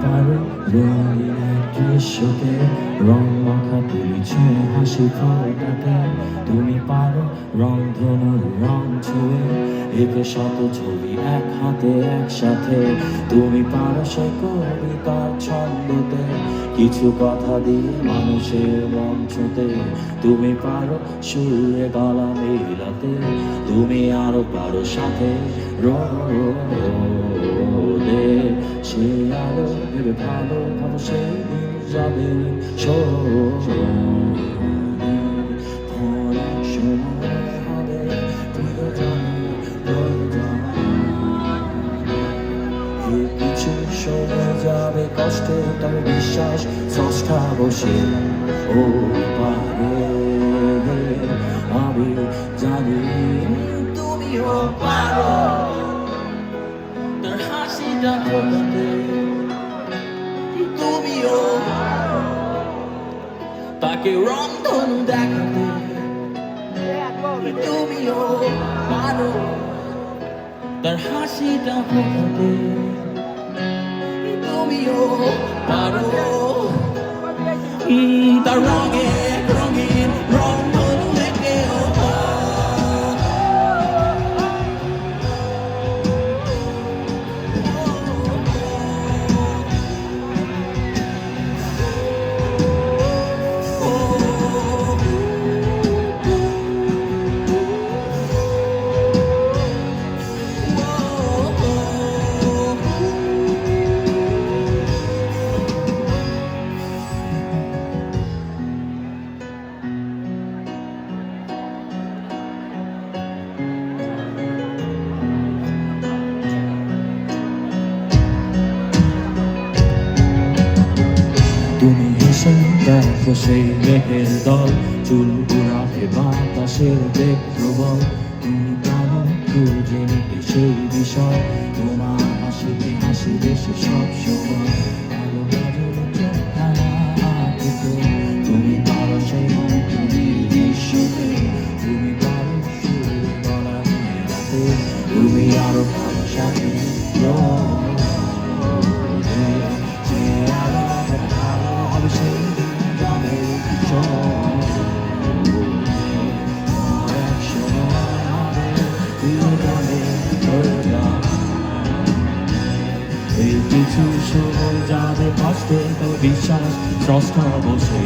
পারো রঙিন এক দৃশ্যকে রং মাখা তুলি ছুঁয়ে হাসি ফোটাতে। তুমি পারো রং ধনু রং ছুঁয়ে এঁকে শত ছবি এক হাতে একসাথে। তুমি পারো সে কবিতার ছন্দতে কিছু কথা দিয়ে মানুষের মন ছুঁতে। তুমি পারো সুরে গলা মেলাতে। তুমি আরো পারো সাথে রোদে সে আলো ভেবে ভালো ভালো সেই দিন যাবে অনেক সময় হবে তুইও জানি কিছু সময় যাবে কষ্টে তবে বিশ্বাস স্রষ্টা বসে ও পারে আমি জানি তুমিও পারো তোর হাসিটা ফোটাতে। তুমিও তাকে রংধনু দেখাতে। তুমিও পারো তার হাসিটা ফোটাতে। তুমিও পারো তার রঙে রঙিন রংধনু দেখে তুমি হেসে দেখো সেই মেঘের দল চুল ঘুরাবে বাতাসের বেগ প্রবল। তুমি পারো খুঁজে নিতে সেই বিষয় তোমার হাসিতে হাসি দেশে সব সময় ভালো তুমি পারো সেই দৃশ্যতে। তুমি পারো সুরে গলা মেলাতে। তুমি আরো ভালো সাথে কিছু সময় যাবে কষ্টে তো বিশ্বাস স্রষ্টা বসে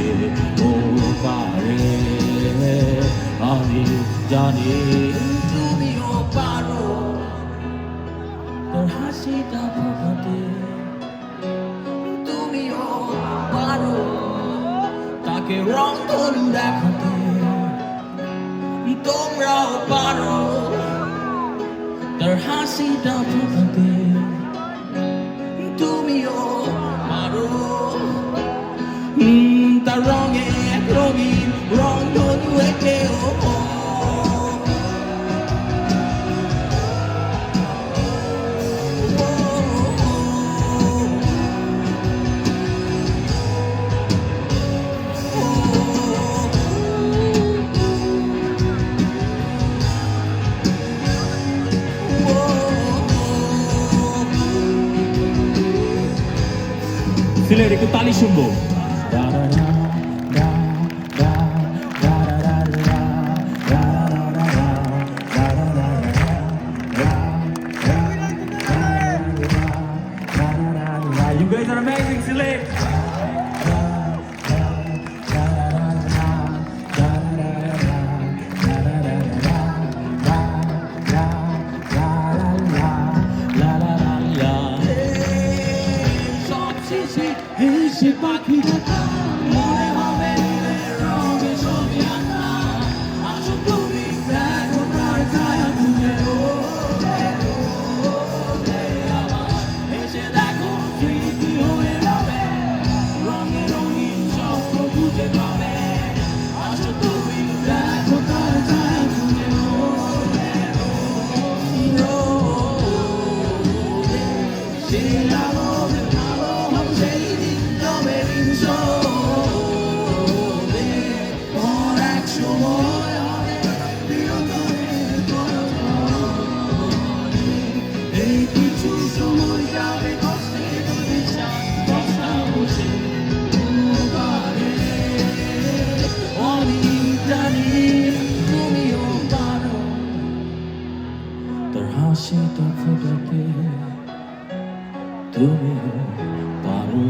ও পারে আমি জানি তুমিও পারো তোর হাসিটা ফোটাতে। তুমিও পারো তাকে রংধনু দেখাতে। তোমরাও পারো তার হাসিটা ফোটাতে। তুমিও পারো তার রঙে রঙিন রংধনু এঁকে সিলেট একটু তালি শুনবো। You guys are amazing, Silet. Ese paquita mone হবে রঙে ছবি আঁকা। আসো তুমি দেখো তার ছায়া তুলে আমার এসে দেখো স্মৃতি হয়ে যাবে রঙে রঙিন স্বপ্ন খুঁজে পাবে। আসো তুমি দেখো তার ছায়া তুলে সেই আলো ভালো হবে সেই দিন যাবে হাসিটা ফোটাতে তুমিও পারো।